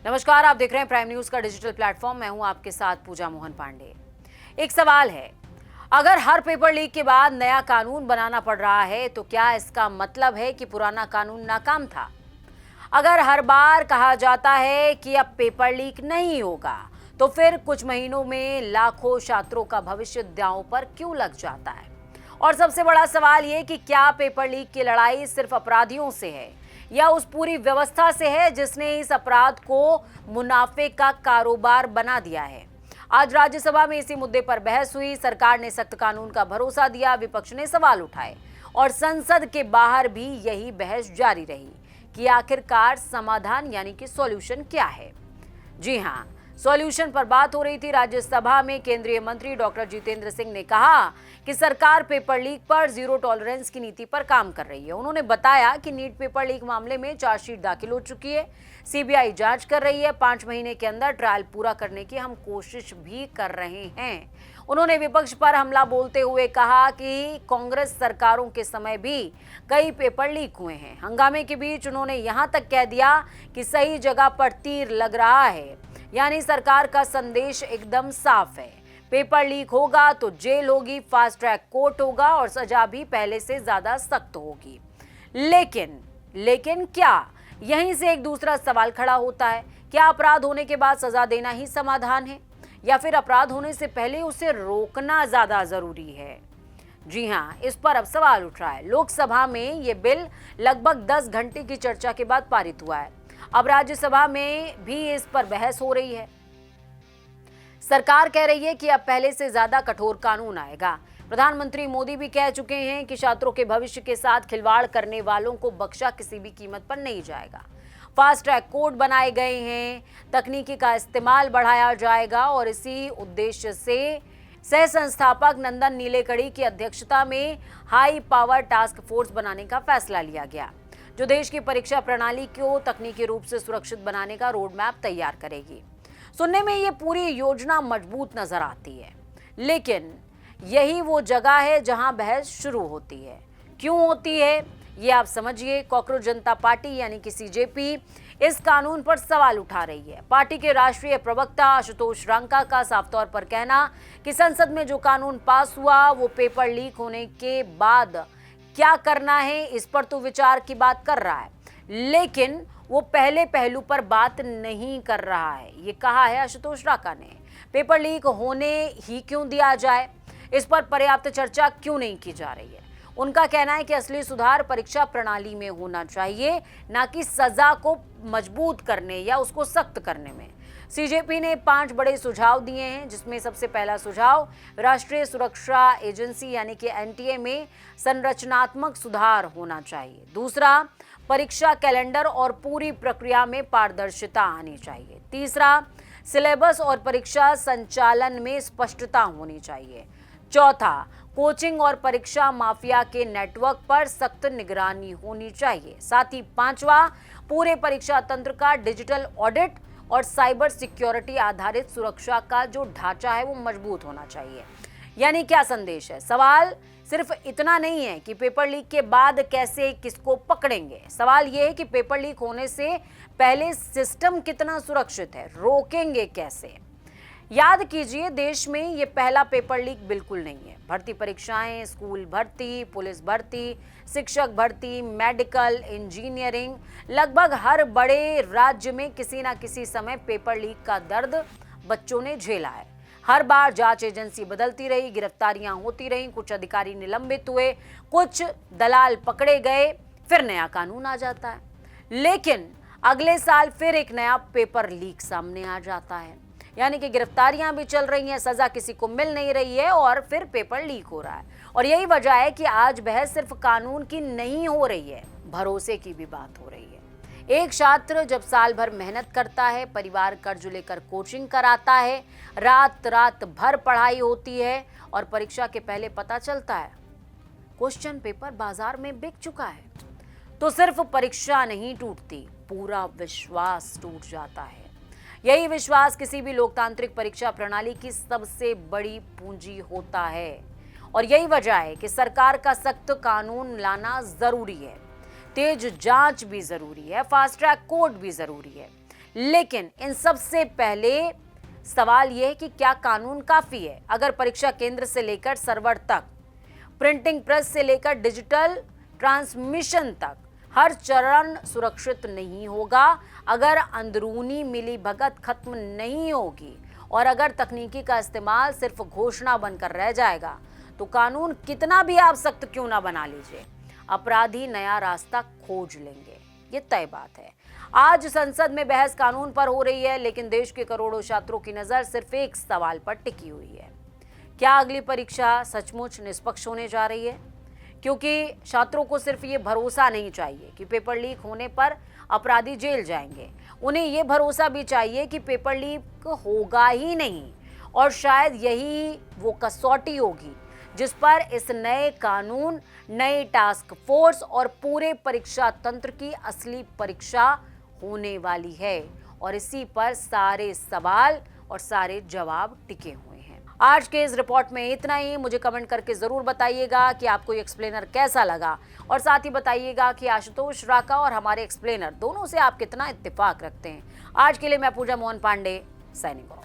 नमस्कार, आप देख रहे हैं प्राइम न्यूज का डिजिटल प्लेटफॉर्म। मैं हूं आपके साथ पूजा मोहन पांडे। एक सवाल है, अगर हर पेपर लीक के बाद नया कानून बनाना पड़ रहा है तो क्या इसका मतलब है कि पुराना कानून नाकाम था? अगर हर बार कहा जाता है कि अब पेपर लीक नहीं होगा तो फिर कुछ महीनों में लाखों छात्रों का भविष्य दांव पर क्यों लग जाता है? और सबसे बड़ा सवाल ये कि क्या पेपर लीक की लड़ाई सिर्फ अपराधियों से है या उस पूरी व्यवस्था से है जिसने इस अपराध को मुनाफे का कारोबार बना दिया है? आज राज्यसभा में इसी मुद्दे पर बहस हुई। सरकार ने सख्त कानून का भरोसा दिया, विपक्ष ने सवाल उठाए और संसद के बाहर भी यही बहस जारी रही कि आखिरकार समाधान यानी कि सॉल्यूशन क्या है। जी हां, सॉल्यूशन पर बात हो रही थी। राज्यसभा में केंद्रीय मंत्री डॉक्टर जितेंद्र सिंह ने कहा कि सरकार पेपर लीक पर जीरो टॉलरेंस की नीति पर काम कर रही है। उन्होंने बताया कि नीट पेपर लीक मामले में चार्जशीट दाखिल हो चुकी है, सीबीआई जांच कर रही है। 5 महीने के अंदर ट्रायल पूरा करने की हम कोशिश भी कर रहे हैं। उन्होंने विपक्ष पर हमला बोलते हुए कहा कि कांग्रेस सरकारों के समय भी कई पेपर लीक हुए हैं। हंगामे के बीच उन्होंने यहां तक कह दिया कि सही जगह पर तीर लग रहा है, यानी सरकार का संदेश एकदम साफ है। पेपर लीक होगा तो जेल होगी, फास्ट ट्रैक कोर्ट होगा और सजा भी पहले से ज्यादा सख्त होगी। लेकिन क्या? यहीं से एक दूसरा सवाल खड़ा होता है, क्या अपराध होने के बाद सजा देना ही समाधान है या फिर अपराध होने से पहले उसे रोकना ज्यादा जरूरी है? जी हां, इस पर अब सवाल उठ रहा है। लोकसभा में ये बिल लगभग 10 घंटे की चर्चा के बाद पारित हुआ है। अब राज्यसभा में भी इस पर बहस हो रही है। सरकार कह रही है कि अब पहले से ज्यादा कठोर कानून आएगा। प्रधानमंत्री मोदी भी कह चुके हैं कि छात्रों के भविष्य के साथ खिलवाड़ करने वालों को बख्शा किसी भी कीमत पर नहीं जाएगा। फास्ट ट्रैक कोर्ट बनाए गए हैं, तकनीकी का इस्तेमाल बढ़ाया जाएगा और इसी उद्देश्य से सह संस्थापक नंदन नीलेकणी की अध्यक्षता में हाई पावर टास्क फोर्स बनाने का फैसला लिया गया, जो देश की परीक्षा प्रणाली को तकनीकी रूप से सुरक्षित बनाने का रोड मैप तैयार करेगी। सुनने में ये पूरी योजना मजबूत नजर आती है, लेकिन यही वो जगह है जहां बहस शुरू होती है। क्यों होती है ये आप समझिए। कॉकरोच जनता पार्टी यानी कि सीजेपी इस कानून पर सवाल उठा रही है। पार्टी के राष्ट्रीय प्रवक्ता आशुतोष रांका का साफ तौर पर कहना कि संसद में जो कानून पास हुआ वो पेपर लीक होने के बाद क्या करना है इस पर तो विचार की बात कर रहा है, लेकिन वो पहले पहलू पर बात नहीं कर रहा है। ये कहा है आशुतोष रांका ने। पेपर लीक होने ही क्यों दिया जाए, इस पर पर्याप्त चर्चा क्यों नहीं की जा रही है? उनका कहना है कि असली सुधार परीक्षा प्रणाली में होना चाहिए, ना कि सजा को मजबूत करने या उसको सख्त करने में। सीजेपी ने 5 बड़े सुझाव दिए हैं, जिसमें सबसे पहला सुझाव राष्ट्रीय सुरक्षा एजेंसी यानी कि एनटीए में संरचनात्मक सुधार होना चाहिए। दूसरा, परीक्षा कैलेंडर और पूरी प्रक्रिया में पारदर्शिता आनी चाहिए। तीसरा, सिलेबस और परीक्षा संचालन में स्पष्टता होनी चाहिए। चौथा, कोचिंग और परीक्षा माफिया के नेटवर्क पर सख्त निगरानी होनी चाहिए। साथ ही 5वां, पूरे परीक्षा तंत्र का डिजिटल ऑडिट और साइबर सिक्योरिटी आधारित सुरक्षा का जो ढांचा है वो मजबूत होना चाहिए। यानी क्या संदेश है? सवाल सिर्फ इतना नहीं है कि पेपर लीक के बाद कैसे किसको पकड़ेंगे। सवाल यह है कि पेपर लीक होने से पहले सिस्टम कितना सुरक्षित है, रोकेंगे कैसे? याद कीजिए, देश में ये पहला पेपर लीक बिल्कुल नहीं है। भर्ती परीक्षाएं, स्कूल भर्ती, पुलिस भर्ती, शिक्षक भर्ती, मेडिकल, इंजीनियरिंग, लगभग हर बड़े राज्य में किसी ना किसी समय पेपर लीक का दर्द बच्चों ने झेला है। हर बार जांच एजेंसी बदलती रही, गिरफ्तारियां होती रहीं, कुछ अधिकारी निलंबित हुए, कुछ दलाल पकड़े गए, फिर नया कानून आ जाता है। लेकिन अगले साल फिर एक नया पेपर लीक सामने आ जाता है, यानी कि गिरफ्तारियां भी चल रही हैं, सजा किसी को मिल नहीं रही है और फिर पेपर लीक हो रहा है। और यही वजह है कि आज बहस सिर्फ कानून की नहीं हो रही है, भरोसे की भी बात हो रही है। एक छात्र जब साल भर मेहनत करता है, परिवार कर्ज लेकर कोचिंग कराता है, रात भर पढ़ाई होती है और परीक्षा के पहले पता चलता है क्वेश्चन पेपर बाजार में बिक चुका है, तो सिर्फ परीक्षा नहीं टूटती, पूरा विश्वास टूट जाता है। यही विश्वास किसी भी लोकतांत्रिक परीक्षा प्रणाली की सबसे बड़ी पूंजी होता है और यही वजह है कि सरकार का सख्त कानून लाना जरूरी है, तेज जांच भी जरूरी है, फास्ट ट्रैक कोर्ट भी जरूरी है। लेकिन इन सबसे पहले सवाल यह है कि क्या कानून काफी है? अगर परीक्षा केंद्र से लेकर सर्वर तक, प्रिंटिंग प्रेस से लेकर डिजिटल ट्रांसमिशन तक हर चरण सुरक्षित नहीं होगा, अगर अंदरूनी मिलीभगत खत्म नहीं होगी और अगर तकनीकी का इस्तेमाल सिर्फ घोषणा बनकर रह जाएगा, तो कानून कितना भी आप सख्त क्यों ना बना लीजिए, अपराधी नया रास्ता खोज लेंगे, ये तय बात है। आज संसद में बहस कानून पर हो रही है, लेकिन देश के करोड़ों छात्रों की नजर सिर्फ एक सवाल पर टिकी हुई है, क्या अगली परीक्षा सचमुच निष्पक्ष होने जा रही है? क्योंकि छात्रों को सिर्फ ये भरोसा नहीं चाहिए कि पेपर लीक होने पर अपराधी जेल जाएंगे, उन्हें ये भरोसा भी चाहिए कि पेपर लीक होगा ही नहीं, और शायद यही वो कसौटी होगी जिस पर इस नए कानून, नए टास्क फोर्स और पूरे परीक्षा तंत्र की असली परीक्षा होने वाली है। और इसी पर सारे सवाल और सारे जवाब टिके हुए हैं। आज के इस रिपोर्ट में इतना ही। मुझे कमेंट करके जरूर बताइएगा कि आपको ये एक्सप्लेनर कैसा लगा, और साथ ही बताइएगा कि आशुतोष राका और हमारे एक्सप्लेनर दोनों से आप कितना इत्तेफाक रखते हैं। आज के लिए मैं पूजा मोहन पांडे, साइनिंग ऑफ।